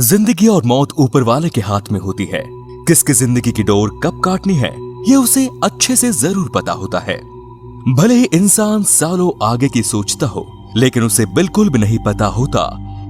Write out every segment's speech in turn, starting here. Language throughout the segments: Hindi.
जिंदगी और मौत ऊपर वाले के हाथ में होती है। किसकी जिंदगी की डोर कब काटनी है ये उसे अच्छे से जरूर पता होता है। भले ही इंसान सालों आगे की सोचता हो, लेकिन उसे बिल्कुल भी नहीं पता होता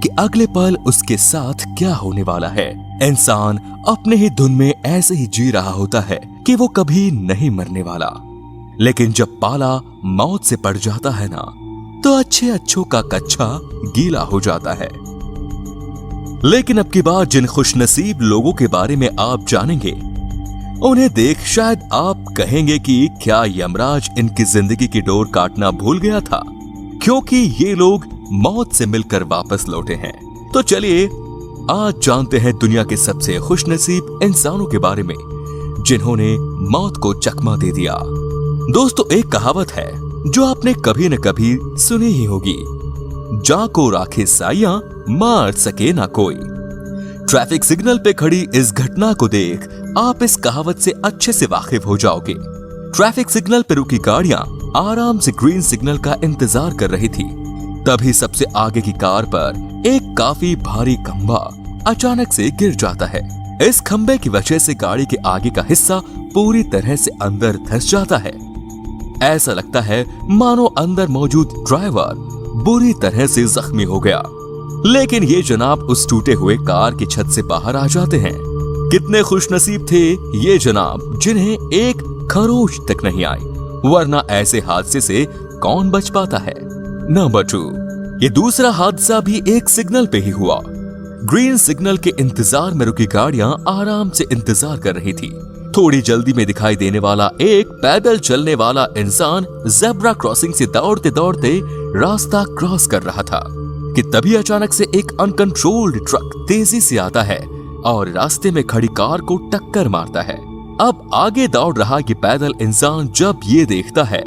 कि अगले पल उसके साथ क्या होने वाला है। इंसान अपने ही धुन में ऐसे ही जी रहा होता है कि वो कभी नहीं मरने वाला, लेकिन जब पाला मौत से पड़ जाता है ना, तो अच्छे अच्छों का कच्चा गीला हो जाता है। लेकिन अब की बार जिन खुशनसीब लोगों के बारे में आप जानेंगे, उन्हें देख शायद आप कहेंगे कि क्या यमराज इनकी जिंदगी की डोर काटना भूल गया था, क्योंकि ये लोग मौत से मिलकर वापस लौटे हैं। तो चलिए आज जानते हैं दुनिया के सबसे खुशनसीब इंसानों के बारे में जिन्होंने मौत को चकमा दे दिया। दोस्तों, एक कहावत है जो आपने कभी न कभी सुनी ही होगी, जा को राखे साइयां मार सके ना कोई। ट्रैफिक सिग्नल पे खड़ी इस घटना को देख आप इस कहावत से अच्छे से वाकिफ हो जाओगे। ट्रैफिक सिग्नल पे रुकी गाड़ियां आराम से ग्रीन सिग्नल का इंतजार कर रही थी। तभी सबसे आगे की कार पर एक काफी भारी खंभा अचानक से गिर जाता है। इस खंभे की वजह से गाड़ी के आगे का हिस्सा पूरी तरह से अंदर धंस जाता है। ऐसा लगता है मानो अंदर मौजूद ड्राइवर बुरी तरह से जख्मी हो गया। लेकिन ये जनाब उस टूटे हुए कार की छत से बाहर आ जाते हैं। कितने खुशनसीब थे ये जनाब जिन्हें एक खरोच तक नहीं आई, वरना ऐसे हादसे से कौन बच पाता है। नंबर 2, ये दूसरा हादसा भी एक सिग्नल पे ही हुआ। ग्रीन सिग्नल के इंतजार में रुकी गाड़ियां आराम से इंतजार कर रही थी। थोड़ी जल्दी में दिखाई देने वाला एक पैदल चलने वाला इंसान ज़ेब्रा क्रॉसिंग से दौड़ते दौड़ते रास्ता क्रॉस कर रहा था कि तभी अचानक से एक अनकंट्रोल्ड ट्रक तेजी से आता है और रास्ते में खड़ी कार को टक्कर मारता है। अब आगे दौड़ रहा ये पैदल इंसान जब ये देखता है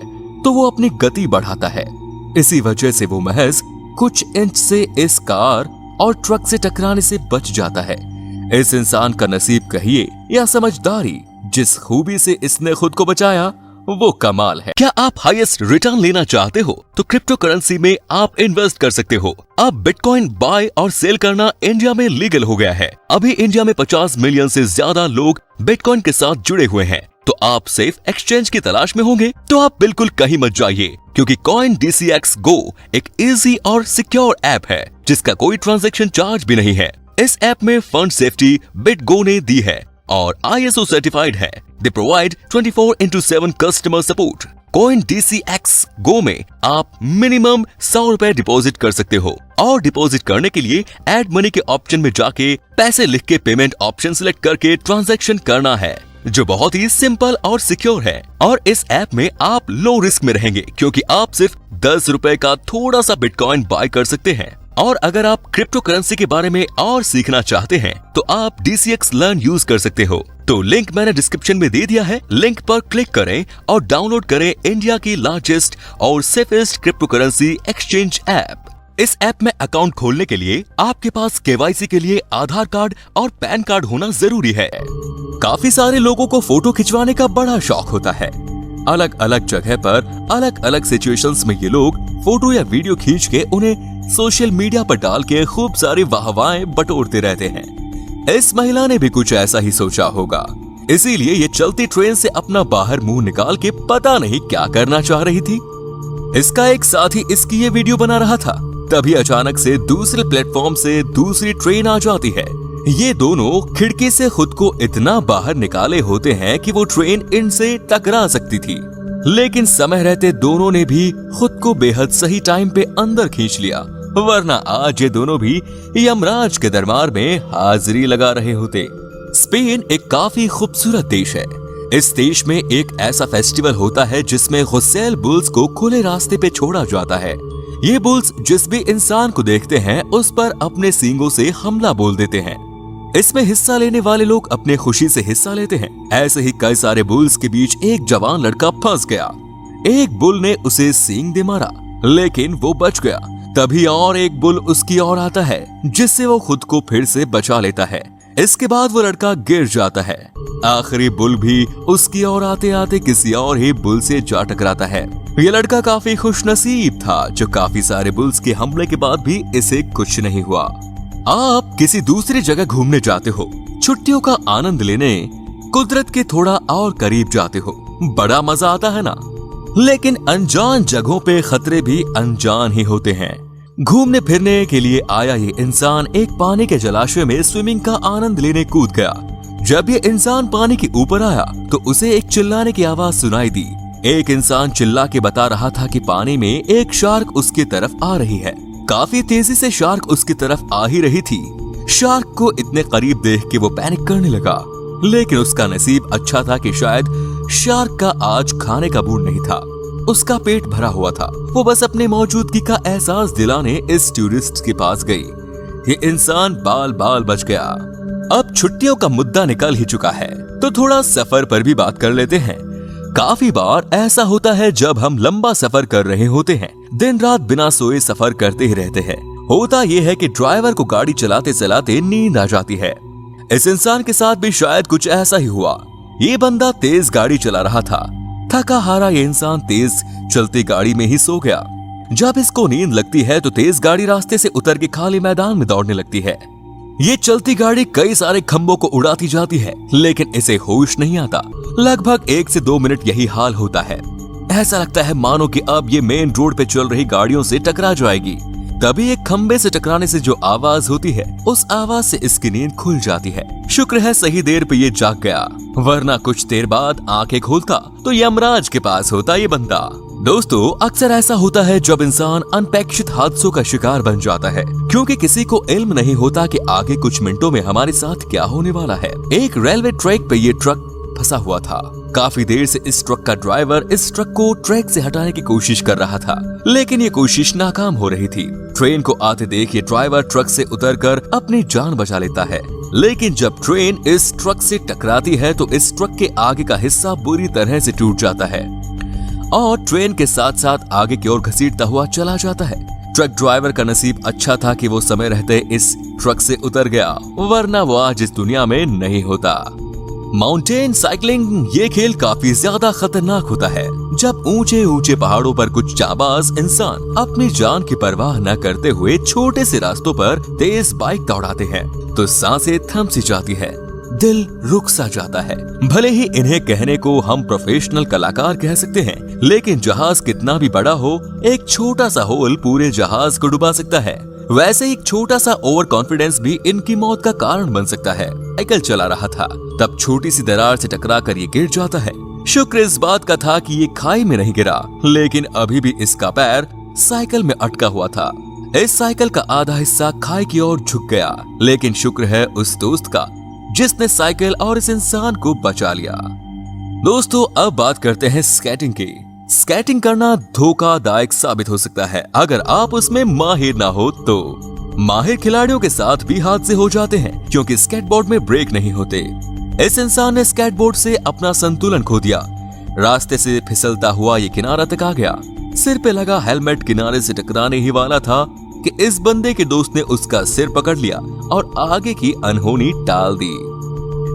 तो वो अपनी गति बढ़ाता है। इसी वजह से वो महज कुछ इंच से इस कार और ट्रक से टकराने से बच जाता है। इस इंसान का नसीब कहिए या समझदारी, जिस खूबी से इसने खुद को बचाया वो कमाल है। क्या आप हाईएस्ट रिटर्न लेना चाहते हो तो क्रिप्टो करेंसी में आप इन्वेस्ट कर सकते हो। अब बिटकॉइन बाय और सेल करना इंडिया में लीगल हो गया है। अभी इंडिया में 50 मिलियन से ज्यादा लोग बिटकॉइन के साथ जुड़े हुए हैं। तो आप सेफ एक्सचेंज की तलाश में होंगे तो आप बिल्कुल कहीं मत जाइए, क्योंकि CoinDCX Go एक इजी और सिक्योर ऐप है जिसका कोई ट्रांजैक्शन चार्ज भी नहीं है। इस ऐप में फंड सेफ्टी BitGo ने दी है और ISO सर्टिफाइड है। They provide 24/7 customer support. CoinDCX Go में आप मिनिमम 100 रुपए डिपॉजिट कर सकते हो और डिपॉजिट करने के लिए ऐड मनी के ऑप्शन में जाके पैसे लिख के पेमेंट ऑप्शन सिलेक्ट करके ट्रांजैक्शन करना है, जो बहुत ही सिंपल और सिक्योर है। और इस ऐप में आप लो रिस्क में रहेंगे, क्योंकि आप सिर्फ 10 रुपए का थोड़ा सा बिटकॉइन बाय कर सकते हैं। और अगर आप क्रिप्टो करेंसी के बारे में और सीखना चाहते हैं तो आप DCX Learn यूज कर सकते हो। तो लिंक मैंने डिस्क्रिप्शन में दे दिया है, लिंक पर क्लिक करें और डाउनलोड करें इंडिया की लार्जेस्ट और safest crypto currency exchange app. इस ऐप में अकाउंट खोलने के लिए आपके पास KYC के लिए आधार कार्ड और पैन कार्ड होना जरूरी है। काफी सारे लोगों को फोटो खिंचवाने का बड़ा शौक होता है। अलग अलग जगह पर अलग अलग सिचुएशंस में ये लोग फोटो या वीडियो खींच के उन्हें सोशल मीडिया पर डाल के खूब सारी वाहवाहें बटोरते रहते हैं। इस महिला ने भी कुछ ऐसा ही सोचा होगा, इसीलिए ये चलती ट्रेन से अपना बाहर मुंह निकाल के पता नहीं क्या करना चाह रही थी। इसका एक साथी इसकी ये वीडियो बना रहा था। तभी अचानक से दूसरे प्लेटफॉर्म से दूसरी ट्रेन आ जाती है। ये दोनों खिड़की से खुद को इतना बाहर निकाले होते हैं कि वो ट्रेन इनसे टकरा सकती थी, लेकिन समय रहते दोनों ने भी खुद को बेहद सही टाइम पे अंदर खींच लिया, वरना आज ये दोनों भी यमराज के दरबार में हाजिरी लगा रहे होते। स्पेन एक काफी खूबसूरत देश है। इस देश में एक ऐसा फेस्टिवल होता है जिसमें गुस्सैल बुल्स को खुले रास्ते पे छोड़ा जाता है। ये बुल्स जिस भी इंसान को देखते हैं उस पर अपने सींगों से हमला बोल देते हैं। इसमें हिस्सा लेने वाले लोग अपने खुशी से हिस्सा लेते हैं। ऐसे ही कई सारे बुल्स के बीच एक जवान लड़का फंस गया। एक बुल ने उसे सींग दे मारा, लेकिन वो बच गया। तभी और एक बुल उसकी ओर आता है, जिससे वो खुद को फिर से बचा लेता है। इसके बाद वो लड़का गिर जाता है। आखिरी बुल भी उसकी ओर आते आते किसी और ही बुल से जा टकराता है। ये लड़का काफी खुशनसीब था जो काफी सारे बुल्स के हमले के बाद भी इसे कुछ नहीं हुआ। आप किसी दूसरी जगह घूमने जाते हो, छुट्टियों का आनंद लेने कुदरत के थोड़ा और करीब जाते हो, बड़ा मजा आता है ना। लेकिन अनजान जगहों पे खतरे भी अनजान ही होते हैं। घूमने फिरने के लिए आया ये इंसान एक पानी के जलाशय में स्विमिंग का आनंद लेने कूद गया। जब ये इंसान पानी के ऊपर आया तो उसे एक चिल्लाने की आवाज सुनाई दी। एक इंसान चिल्ला के बता रहा था कि पानी में एक शार्क उसकी तरफ आ रही है। काफी तेजी से शार्क उसकी तरफ आ ही रही थी। शार्क को इतने करीब देख के वो पैनिक करने लगा, लेकिन उसका नसीब अच्छा था कि शायद शार्क का आज खाने का मूड नहीं था। उसका पेट भरा हुआ था। वो बस अपने मौजूदगी का एहसास दिलाने इस टूरिस्ट के पास गई। ये इंसान बाल बाल बच गया। अब छुट्टियों का मुद्दा निकल ही चुका है तो थोड़ा सफर पर भी बात कर लेते हैं। काफी बार ऐसा होता है जब हम लंबा सफर कर रहे होते हैं, दिन रात बिना सोए सफर करते ही रहते हैं। होता यह है कि ड्राइवर को गाड़ी चलाते चलाते नींद आ जाती है। इस इंसान के साथ भी शायद कुछ ऐसा ही हुआ। ये बंदा तेज गाड़ी चला रहा था। थका हारा ये इंसान तेज चलती गाड़ी में ही सो गया। जब इसको नींद लगती है तो तेज गाड़ी रास्ते से उतर के खाली मैदान में दौड़ने लगती है। ये चलती गाड़ी कई सारे खंभों को उड़ाती जाती है, लेकिन इसे होश नहीं आता। लगभग 1 से 2 मिनट यही हाल होता है। ऐसा लगता है मानो कि अब ये मेन रोड पे चल रही गाड़ियों से टकरा जाएगी। तभी एक खंबे से टकराने से जो आवाज होती है, उस आवाज से इसकी नींद खुल जाती है। शुक्र है सही देर पे ये जाग गया, वरना कुछ देर बाद आंखें खोलता तो यमराज के पास होता ये बंदा। दोस्तों, अक्सर ऐसा होता है जब इंसान अनपेक्षित हादसों का शिकार बन जाता है, क्योंकि किसी को इल्म नहीं होता कि आगे कुछ मिनटों में हमारे साथ क्या होने वाला है। एक रेलवे ट्रैक पे ये ट्रक फंसा हुआ था। काफी देर से इस ट्रक का ड्राइवर इस ट्रक को ट्रैक से हटाने की कोशिश कर रहा था, लेकिन ये कोशिश नाकाम हो रही थी। ट्रेन को आते देख ये ड्राइवर ट्रक से उतरकर अपनी जान बचा लेता है, लेकिन जब ट्रेन इस ट्रक से टकराती है तो इस ट्रक के आगे का हिस्सा बुरी तरह से टूट जाता है और ट्रेन के साथ साथ आगे की ओर घसीटता हुआ चला जाता है। ट्रक ड्राइवर का नसीब अच्छा था कि वो समय रहते इस ट्रक से उतर गया, वरना वो आज इस दुनिया में नहीं होता। माउंटेन साइकिलिंग ये खेल काफी ज्यादा खतरनाक होता है। जब ऊंचे ऊंचे पहाड़ों पर कुछ जाबाज इंसान अपनी जान की परवाह न करते हुए छोटे से रास्तों पर तेज बाइक दौड़ाते हैं तो सांसें थम सी जाती है, दिल रुक सा जाता है। भले ही इन्हें कहने को हम प्रोफेशनल कलाकार कह सकते हैं, लेकिन जहाज कितना भी बड़ा हो, एक छोटा सा होल पूरे जहाज को डुबा सकता है। वैसे ही एक छोटा सा ओवर कॉन्फिडेंस भी इनकी मौत का कारण बन सकता है। साइकिल चला रहा था, तब छोटी सी दरार से टकराकर ये गिर जाता है। शुक्र इस बात का था कि ये खाई में नहीं गिरा, लेकिन अभी भी इसका पैर साइकिल में अटका हुआ था। इस साइकिल का आधा हिस्सा खाई की ओर झुक गया, लेकिन शुक्र है उस दोस्त का जिसने साइकिल और इस इंसान को बचा लिया। दोस्तों, अब बात करते हैं स्केटिंग की। स्केटिंग करना धोखादायक साबित हो सकता है अगर आप उसमें माहिर ना हो तो। माहिर खिलाड़ियों के साथ भी हादसे हो जाते हैं, क्योंकि स्केटबोर्ड में ब्रेक नहीं होते। इस इंसान ने स्केटबोर्ड से अपना संतुलन खो दिया। रास्ते से फिसलता हुआ ये किनारा तक आ गया। सिर पे लगा हेलमेट किनारे से टकराने ही वाला था कि इस बंदे के दोस्त ने उसका सिर पकड़ लिया और आगे की अनहोनी टाल दी।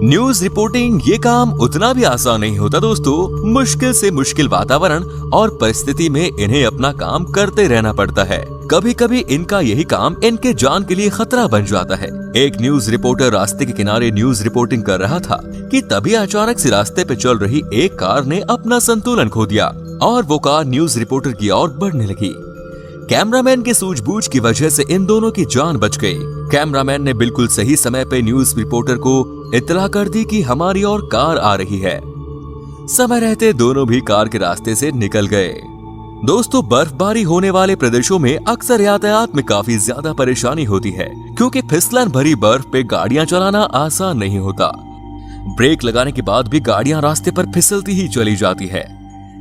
न्यूज रिपोर्टिंग ये काम उतना भी आसान नहीं होता दोस्तों। मुश्किल से मुश्किल वातावरण और परिस्थिति में इन्हें अपना काम करते रहना पड़ता है। कभी कभी इनका यही काम इनके जान के लिए खतरा बन जाता है। एक न्यूज रिपोर्टर रास्ते के किनारे न्यूज रिपोर्टिंग कर रहा था कि तभी अचानक से रास्ते पे चल रही एक कार ने अपना संतुलन खो दिया और वो कार न्यूज रिपोर्टर की ओर बढ़ने लगी। कैमरामैन के सूझबूझ की वजह से इन दोनों की जान बच गई। कैमरामैन ने बिल्कुल सही समय पे न्यूज रिपोर्टर को इत्तला कर दी कि हमारी ओर कार आ रही है। समय रहते दोनों भी कार के रास्ते से निकल गए। दोस्तों, बर्फबारी होने वाले प्रदेशों में अक्सर यातायात में काफी ज्यादा परेशानी होती है, क्योंकि फिसलन भरी बर्फ पे गाड़ियां चलाना आसान नहीं होता। ब्रेक लगाने के बाद भी गाड़ियां रास्ते पर फिसलती ही चली जाती है।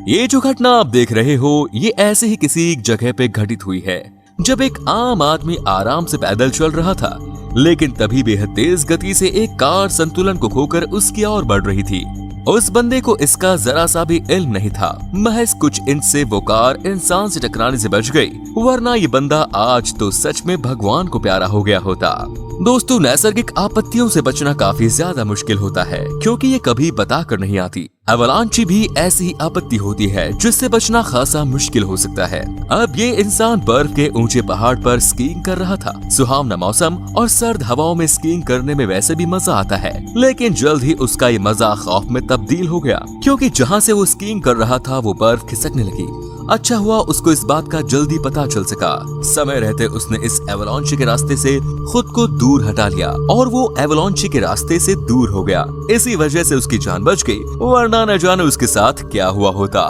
ये जो घटना आप देख रहे हो, ये ऐसे ही किसी जगह पे घटित हुई है जब एक आम आदमी आराम से पैदल चल रहा था, लेकिन तभी बेहद तेज गति से एक कार संतुलन को खोकर उसकी ओर बढ़ रही थी। उस बंदे को इसका जरा सा भी इल्म नहीं था। महज कुछ इंच से वो कार इंसान से टकराने से बच गई, वरना ये बंदा आज तो सच में भगवान को प्यारा हो गया होता। दोस्तों, नैसर्गिक आपत्तियों से बचना काफी ज्यादा मुश्किल होता है क्योंकि ये कभी बता कर नहीं आती। एवलांची भी ऐसी आपत्ति होती है जिससे बचना खासा मुश्किल हो सकता है। अब ये इंसान बर्फ के ऊंचे पहाड़ पर स्कीइंग कर रहा था। सुहावना मौसम और सर्द हवाओं में स्कीइंग करने में वैसे भी मजा आता है, लेकिन जल्द ही उसका ये मजा खौफ में तब्दील हो गया क्योंकि जहाँ से वो स्कीइंग कर रहा था वो बर्फ खिसकने लगी। अच्छा हुआ उसको इस बात का जल्दी पता चल सका। समय रहते उसने इस एवलांची के रास्ते से खुद को दूर हटा लिया और वो एवलांची के रास्ते से दूर हो गया। इसी वजह से उसकी जान बच गई, वरना न जाने उसके साथ क्या हुआ होता।